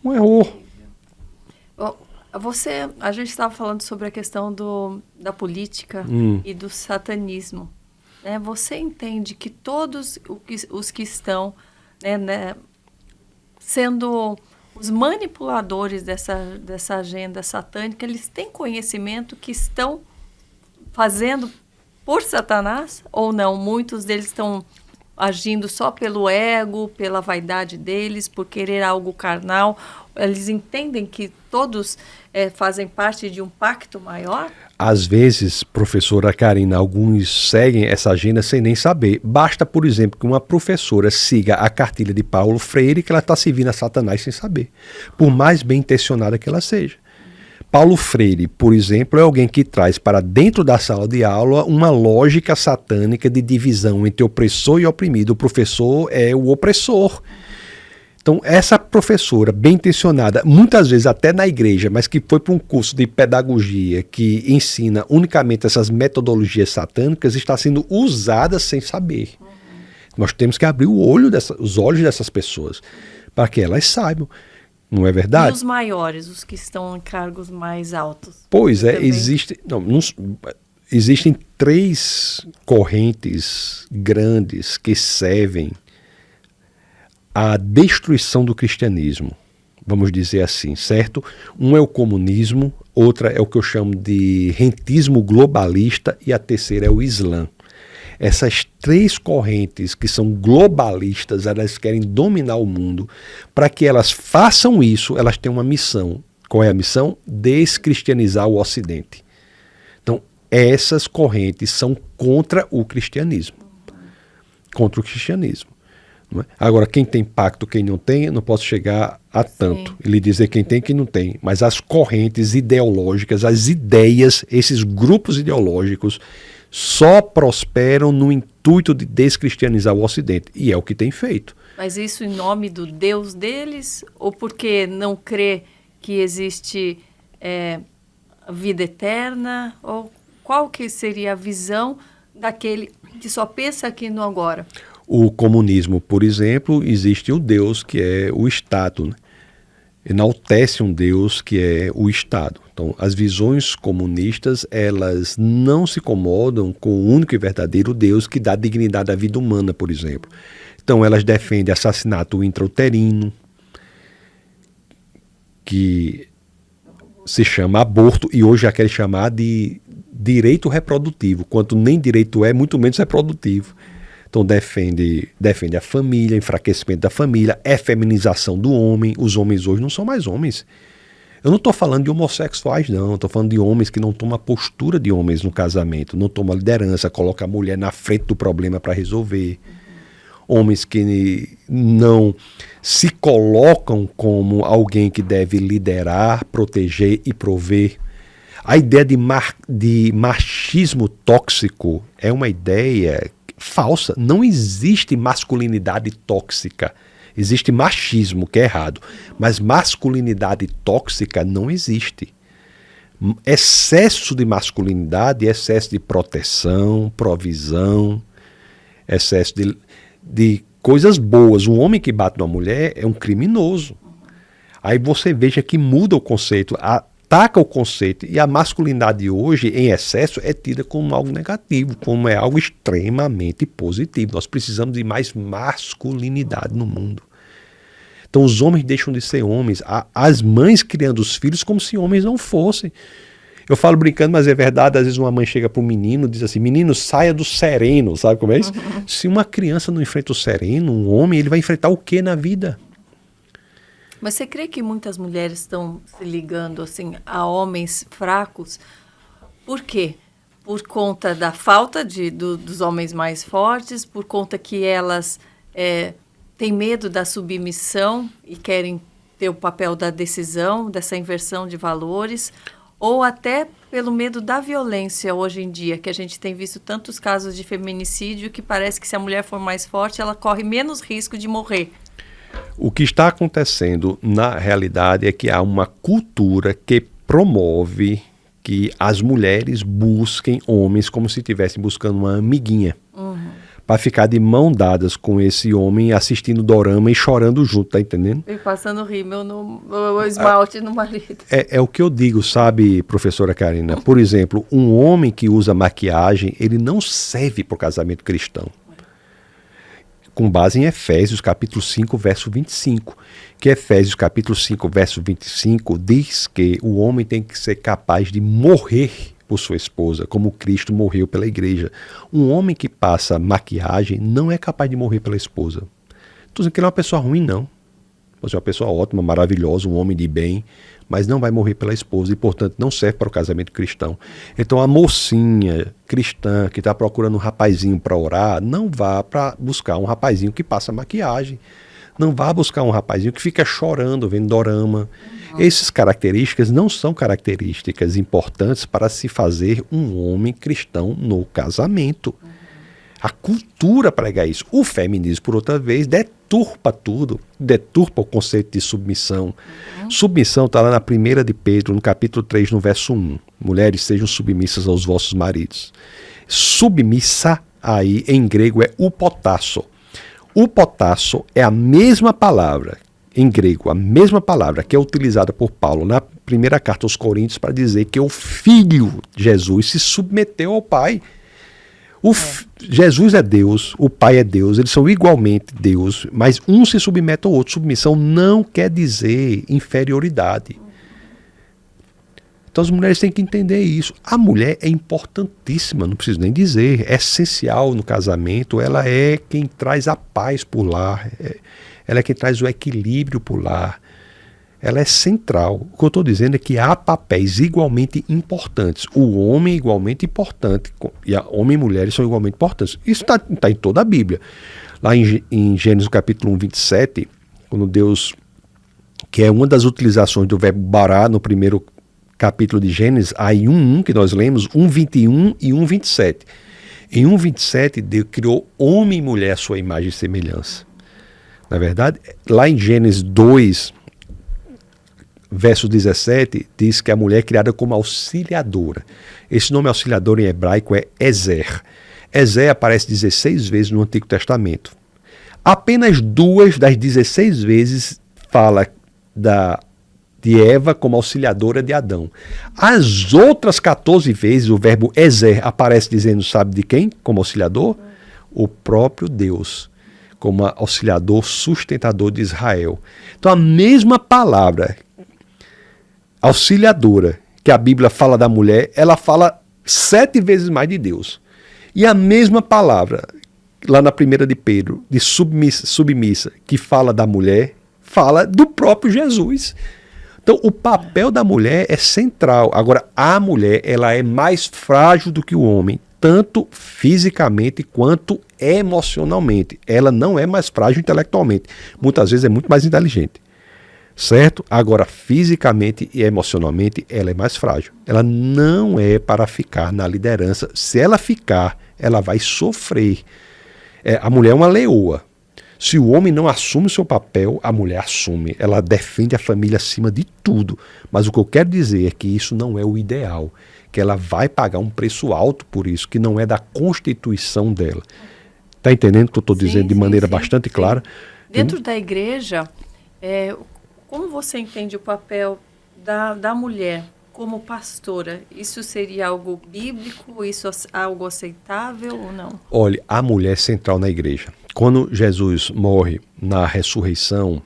um erro. A gente estava falando sobre a questão da política e do satanismo. Né? Você entende que todos os que estão sendo os manipuladores dessa agenda satânica, eles têm conhecimento que estão fazendo por Satanás ou não? Muitos deles estão agindo só pelo ego, pela vaidade deles, por querer algo carnal. Eles entendem que todos fazem parte de um pacto maior? Às vezes, professora Karina, alguns seguem essa agenda sem nem saber. Basta, por exemplo, que uma professora siga a cartilha de Paulo Freire, que ela está servindo a Satanás sem saber, por mais bem intencionada que ela seja. Paulo Freire, por exemplo, é alguém que traz para dentro da sala de aula uma lógica satânica de divisão entre opressor e oprimido. O professor é o opressor. Então, essa professora, bem intencionada, muitas vezes até na igreja, mas que foi para um curso de pedagogia que ensina unicamente essas metodologias satânicas, está sendo usada sem saber. Nós temos que abrir os olhos dessas pessoas para que elas saibam. Não é verdade? E os maiores, os que estão em cargos mais altos? Pois é, existem 3 correntes grandes que servem à destruição do cristianismo, vamos dizer assim, certo? Um é o comunismo, outra é o que eu chamo de rentismo globalista e a terceira é o Islã. Essas 3 correntes que são globalistas, elas querem dominar o mundo. Para que elas façam isso, elas têm uma missão. Qual é a missão? Descristianizar o Ocidente. Então, essas correntes são contra o cristianismo. Contra o cristianismo. Não é? Agora, quem tem pacto, quem não tem, eu não posso chegar a tanto. E lhe dizer quem tem e quem não tem. Mas as correntes ideológicas, as ideias, esses grupos ideológicos só prosperam no intuito de descristianizar o Ocidente. E é o que tem feito. Mas isso em nome do Deus deles? Ou porque não crê que existe vida eterna? Ou qual que seria a visão daquele que só pensa aqui no agora? O comunismo, por exemplo, existe o Deus que é o Estado, né? Enaltece um Deus que é o Estado. Então, as visões comunistas, elas não se incomodam com o único e verdadeiro Deus que dá dignidade à vida humana, por exemplo. Então, elas defendem assassinato intrauterino, que se chama aborto, e hoje já querem chamar de direito reprodutivo, quanto nem direito é, muito menos reprodutivo. Então defende a família, enfraquecimento da família, feminização do homem. Os homens hoje não são mais homens. Eu não estou falando de homossexuais, não. Estou falando de homens que não tomam a postura de homens no casamento, não tomam a liderança, colocam a mulher na frente do problema para resolver. Homens que não se colocam como alguém que deve liderar, proteger e prover. A ideia de machismo tóxico é uma ideia falsa. Não existe masculinidade tóxica. Existe machismo, que é errado. Mas masculinidade tóxica não existe. Excesso de masculinidade, excesso de proteção, provisão, excesso de coisas boas. Um homem que bate numa mulher é um criminoso. Aí você veja que muda o conceito, ataca o conceito, e a masculinidade hoje, em excesso, é tida como algo negativo, como é algo extremamente positivo. Nós precisamos de mais masculinidade no mundo. Então os homens deixam de ser homens, as mães criando os filhos como se homens não fossem. Eu falo brincando, mas é verdade, às vezes uma mãe chega para um menino e diz assim: menino, saia do sereno, sabe como é isso? Se uma criança não enfrenta o sereno, um homem, ele vai enfrentar o que na vida? Mas você crê que muitas mulheres estão se ligando assim, a homens fracos? Por quê? Por conta da falta dos homens mais fortes, por conta que elas têm medo da submissão e querem ter o papel da decisão, dessa inversão de valores, ou até pelo medo da violência hoje em dia, que a gente tem visto tantos casos de feminicídio que parece que se a mulher for mais forte, ela corre menos risco de morrer. O que está acontecendo na realidade é que há uma cultura que promove que as mulheres busquem homens como se estivessem buscando uma amiguinha. para ficar de mão dadas com esse homem assistindo dorama e chorando junto, tá entendendo? E passando rímel no esmalte no marido. É o que eu digo, sabe, professora Karina? Por exemplo, um homem que usa maquiagem, ele não serve para o casamento cristão. Com base em Efésios capítulo 5, verso 25. Que Efésios capítulo 5, verso 25 diz que o homem tem que ser capaz de morrer por sua esposa, como Cristo morreu pela igreja. Um homem que passa maquiagem não é capaz de morrer pela esposa. Estou dizendo que ele é uma pessoa ruim, não. Você é uma pessoa ótima, maravilhosa, um homem de bem, mas não vai morrer pela esposa e, portanto, não serve para o casamento cristão. Então, a mocinha cristã que está procurando um rapazinho para orar, não vá para buscar um rapazinho que passa maquiagem. Não vá buscar um rapazinho que fica chorando, vendo dorama. Essas características não são características importantes para se fazer um homem cristão no casamento. A cultura prega isso. O feminismo, por outra vez, deturpa tudo. Deturpa o conceito de submissão. Submissão está lá na 1 de Pedro, no capítulo 3, no verso 1. Mulheres, sejam submissas aos vossos maridos. Submissa, aí, em grego, é upotasso. Upotasso é a mesma palavra, em grego, a mesma palavra que é utilizada por Paulo na primeira carta aos Coríntios para dizer que o Filho Jesus se submeteu ao Pai. Jesus é Deus, o Pai é Deus, eles são igualmente Deus, mas um se submete ao outro. Submissão não quer dizer inferioridade. Então as mulheres têm que entender isso. A mulher é importantíssima, não preciso nem dizer, é essencial no casamento, ela é quem traz a paz por lá, ela é quem traz o equilíbrio por lá. Ela é central. O que eu estou dizendo é que há papéis igualmente importantes. O homem é igualmente importante. E homem e mulheres são igualmente importantes. Isso está em toda a Bíblia. Lá em Gênesis capítulo 1, 27, quando Deus, que é uma das utilizações do verbo bará no primeiro capítulo de Gênesis, aí 1:1 que nós lemos, 1:21 e 1:27. Em 1:27, Deus criou homem e mulher à sua imagem e semelhança. Na verdade, lá em Gênesis 2, verso 17, diz que a mulher é criada como auxiliadora. Esse nome auxiliador em hebraico é Ezer. Ezer aparece 16 vezes no Antigo Testamento. Apenas 2 das 16 vezes fala de Eva como auxiliadora de Adão. As outras 14 vezes o verbo Ezer aparece dizendo, sabe de quem como auxiliador? O próprio Deus, como auxiliador sustentador de Israel. Então a mesma palavra auxiliadora que a Bíblia fala da mulher, ela fala 7 vezes mais de Deus. E a mesma palavra, lá na 1 de Pedro, de submissa, que fala da mulher, fala do próprio Jesus. Então, o papel da mulher é central. Agora, a mulher, ela é mais frágil do que o homem, tanto fisicamente quanto emocionalmente. Ela não é mais frágil intelectualmente. Muitas vezes é muito mais inteligente. Certo? Agora, fisicamente e emocionalmente, ela é mais frágil. Ela não é para ficar na liderança. Se ela ficar, ela vai sofrer. A mulher é uma leoa. Se o homem não assume o seu papel, a mulher assume. Ela defende a família acima de tudo. Mas o que eu quero dizer é que isso não é o ideal. Que ela vai pagar um preço alto por isso, que não é da constituição dela. Está entendendo o que eu estou dizendo de maneira bastante clara? Dentro da igreja, como você entende o papel da mulher como pastora? Isso seria algo bíblico? Isso é algo aceitável ou não? Olha, a mulher é central na igreja. Quando Jesus morre na ressurreição,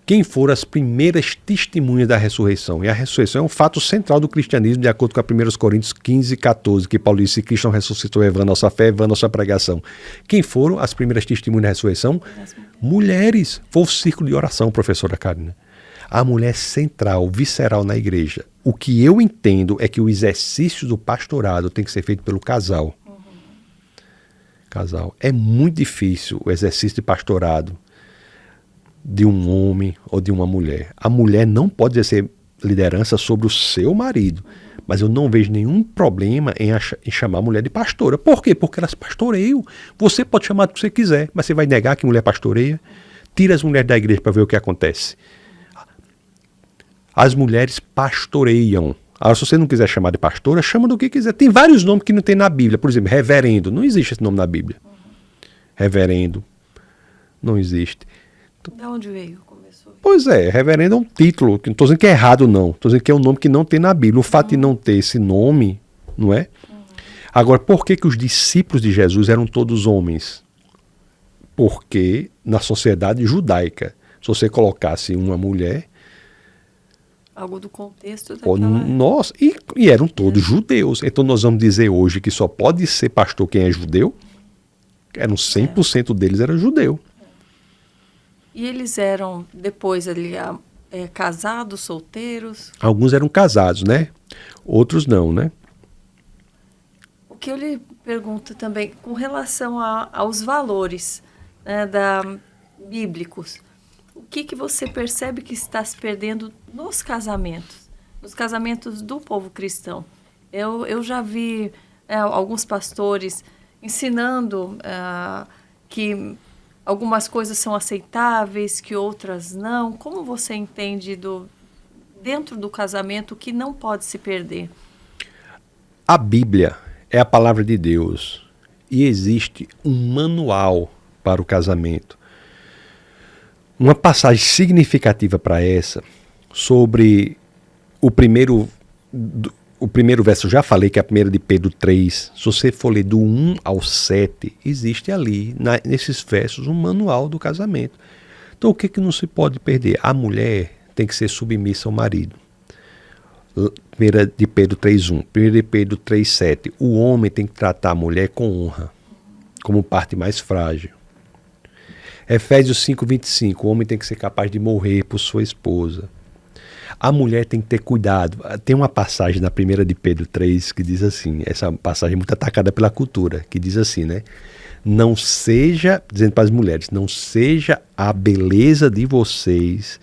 quem foram as primeiras testemunhas da ressurreição? E a ressurreição é um fato central do cristianismo, de acordo com a 1 Coríntios 15, 14, que Paulo disse, se Cristo não ressuscitou, é vã nossa fé, é vã nossa pregação. Quem foram as primeiras testemunhas da ressurreição? Mulheres. Foi o círculo de oração, professora Karina. A mulher central, visceral na igreja. O que eu entendo é que o exercício do pastorado tem que ser feito pelo casal. Casal. É muito difícil o exercício de pastorado de um homem ou de uma mulher. A mulher não pode exercer liderança sobre o seu marido, mas eu não vejo nenhum problema em chamar a mulher de pastora. Por quê? Porque elas pastoreiam. Você pode chamar do que você quiser, mas você vai negar que mulher pastoreia? Tira as mulheres da igreja para ver o que acontece. As mulheres pastoreiam. Agora, se você não quiser chamar de pastora, chama do que quiser. Tem vários nomes que não tem na Bíblia. Por exemplo, reverendo. Não existe esse nome na Bíblia. reverendo. Não existe. De onde veio? Começou? Pois é, reverendo é um título. Não estou dizendo que é errado, não. Estou dizendo que é um nome que não tem na Bíblia. O fato de não ter esse nome, não é? Agora, por que os discípulos de Jesus eram todos homens? Porque na sociedade judaica, se você colocasse uma mulher... Algo do contexto daquela... Nossa, e eram todos judeus. Então nós vamos dizer hoje que só pode ser pastor quem é judeu? Eram 100% deles era judeu. E eles eram, depois ali, casados, solteiros? Alguns eram casados, né? Outros não, né? O que eu lhe pergunto também, com relação aos valores, né, bíblicos, o que você percebe que está se perdendo nos casamentos do povo cristão? Eu já vi alguns pastores ensinando que algumas coisas são aceitáveis, que outras não. Como você entende dentro do casamento o que não pode se perder? A Bíblia é a palavra de Deus e existe um manual para o casamento. Uma passagem significativa para essa, sobre o primeiro verso, eu já falei que é a primeira de Pedro 3, se você for ler do 1 ao 7, existe ali, nesses versos, um manual do casamento. Então o que não se pode perder? A mulher tem que ser submissa ao marido. 1 de Pedro 3:1, 1 de Pedro 3:7, o homem tem que tratar a mulher com honra, como parte mais frágil. Efésios 5:25, o homem tem que ser capaz de morrer por sua esposa. A mulher tem que ter cuidado. Tem uma passagem na 1 de Pedro 3 que diz assim, essa passagem é muito atacada pela cultura, que diz assim, né? Não seja, dizendo para as mulheres, não seja a beleza de vocês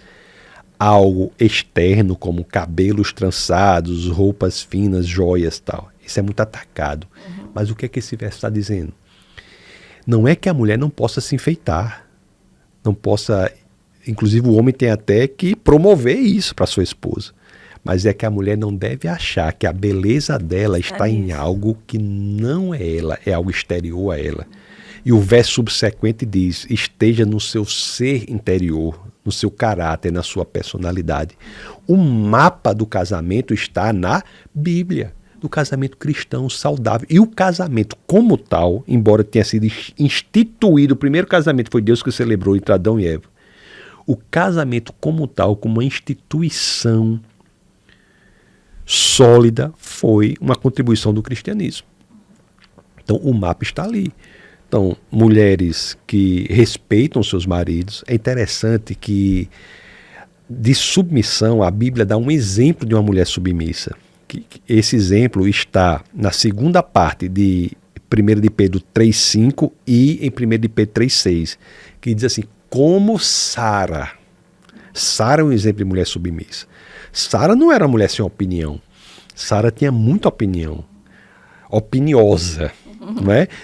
algo externo, como cabelos trançados, roupas finas, joias e tal. Isso é muito atacado. Mas o que é que esse verso está dizendo? Não é que a mulher não possa se enfeitar, não possa... Inclusive o homem tem até que promover isso para sua esposa. Mas é que a mulher não deve achar que a beleza dela está em algo que não é ela, é algo exterior a ela. E o verso subsequente diz, esteja no seu ser interior, no seu caráter, na sua personalidade. O mapa do casamento está na Bíblia, do casamento cristão saudável. E o casamento como tal, embora tenha sido instituído, o primeiro casamento foi Deus que celebrou entre Adão e Eva. O casamento como tal, como uma instituição sólida, foi uma contribuição do cristianismo. Então o mapa está ali. Então, mulheres que respeitam seus maridos, é interessante que de submissão a Bíblia dá um exemplo de uma mulher submissa. Esse exemplo está na segunda parte de 1 de Pedro 3,5 e em 1 de Pedro 3,6, que diz assim, como Sara. Sara é um exemplo de mulher submissa. Sara não era uma mulher sem opinião. Sara tinha muita opinião. Opiniosa.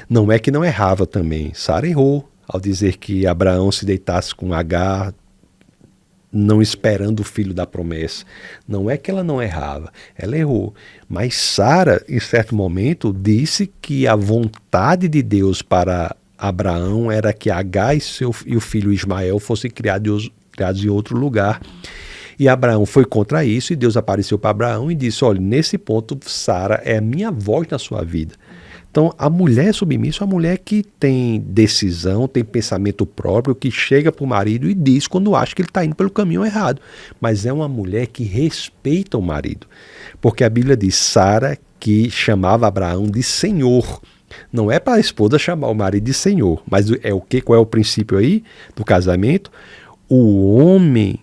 Não é que não errava também. Sara errou ao dizer que Abraão se deitasse com Agar, não esperando o filho da promessa. Não é que ela não errava, ela errou. Mas Sara, em certo momento, disse que a vontade de Deus para Abraão era que Agar e o filho Ismael fossem criados em outro lugar. E Abraão foi contra isso e Deus apareceu para Abraão e disse, olha, nesse ponto Sara é a minha voz na sua vida. Então, a mulher submissa é uma mulher que tem decisão, tem pensamento próprio, que chega para o marido e diz quando acha que ele está indo pelo caminho errado. Mas é uma mulher que respeita o marido. Porque a Bíblia diz, Sara que chamava Abraão de Senhor. Não é para a esposa chamar o marido de Senhor. Mas é o quê? Qual é o princípio aí do casamento? O homem,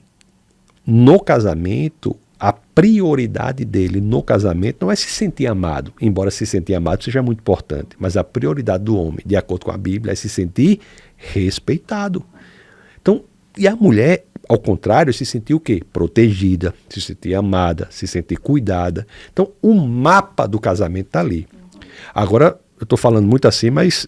no casamento, a prioridade dele no casamento não é se sentir amado, embora se sentir amado seja muito importante, mas a prioridade do homem, de acordo com a Bíblia, é se sentir respeitado. Então, e a mulher, ao contrário, se sentir o quê? Protegida, se sentir amada, se sentir cuidada. Então, o mapa do casamento está ali. Agora, eu estou falando muito assim, mas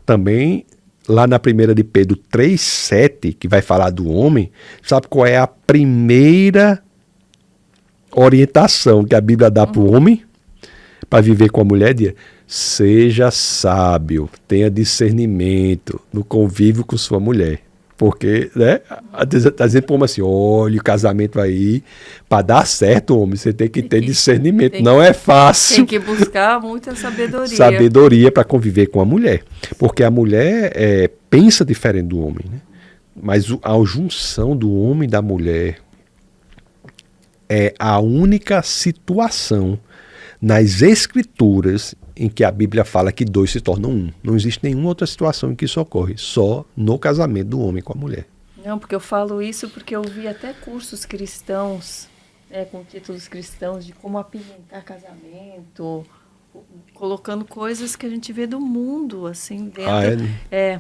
também lá na 1 de Pedro 3,7, que vai falar do homem, sabe qual é a primeira orientação que a Bíblia dá para o homem para viver com a mulher? Seja sábio, tenha discernimento no convívio com sua mulher. Porque, né, tá dizendo para o homem assim, olha, o casamento aí, para dar certo, homem, você tem que ter discernimento. Não é fácil. Tem que buscar muita sabedoria. Sabedoria para conviver com a mulher. Porque a mulher pensa diferente do homem, né? Mas a junção do homem e da mulher é a única situação nas escrituras em que a Bíblia fala que dois se tornam um. Não existe nenhuma outra situação em que isso ocorre, só no casamento do homem com a mulher. Não, porque eu falo isso porque eu vi até cursos cristãos, com títulos cristãos, de como apimentar casamento, colocando coisas que a gente vê do mundo, assim, dentro. É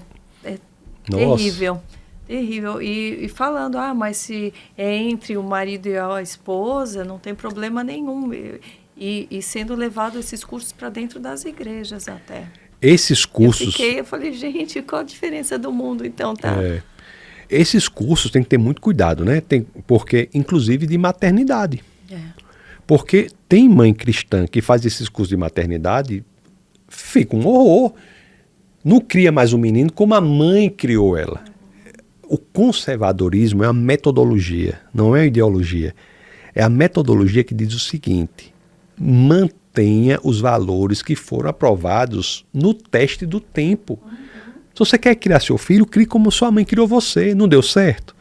terrível. Terrível. E falando, mas se é entre o marido e a esposa, não tem problema nenhum. E sendo levado esses cursos para dentro das igrejas até. Esses cursos... Eu falei, gente, qual a diferença do mundo então, tá? Esses cursos tem que ter muito cuidado, né? Porque, inclusive, de maternidade. Porque tem mãe cristã que faz esses cursos de maternidade, fica um horror. Não cria mais o menino como a mãe criou ela. O conservadorismo é uma metodologia, não é uma ideologia. É a metodologia que diz o seguinte: mantenha os valores que foram aprovados no teste do tempo. Se você quer criar seu filho, crie como sua mãe criou você. Não deu certo?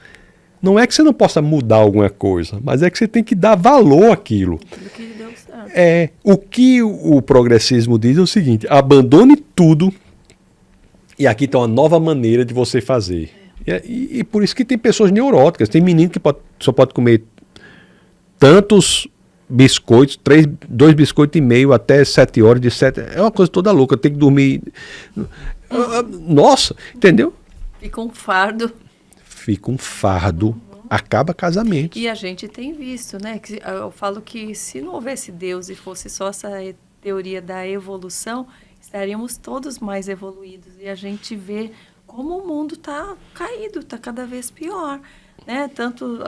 Não é que você não possa mudar alguma coisa, mas é que você tem que dar valor àquilo. Aquilo que deu certo. O que o progressismo diz é o seguinte: abandone tudo e aqui está uma nova maneira de você fazer. E por isso que tem pessoas neuróticas. Tem menino que só pode comer tantos biscoitos, 2 biscoitos e meio até 7 horas, de 7. É uma coisa toda louca, tem que dormir. Nossa, entendeu? Fica um fardo. Fica um fardo, acaba casamento. E a gente tem visto, né? Eu falo que se não houvesse Deus e fosse só essa teoria da evolução, estaríamos todos mais evoluídos. E a gente vê como o mundo está caído, está cada vez pior, né? Tanto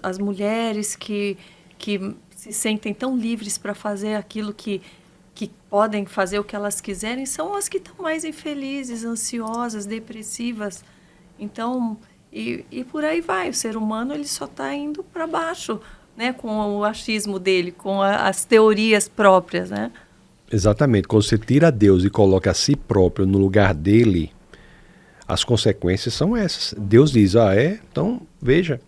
as mulheres que se sentem tão livres para fazer aquilo que podem fazer o que elas quiserem, são as que estão mais infelizes, ansiosas, depressivas. Então, e por aí vai. O ser humano ele só está indo para baixo, né? Com o achismo dele, com as teorias próprias, né? Exatamente. Quando você tira Deus e coloca a si próprio no lugar dele, as consequências são essas. Deus diz, então, veja...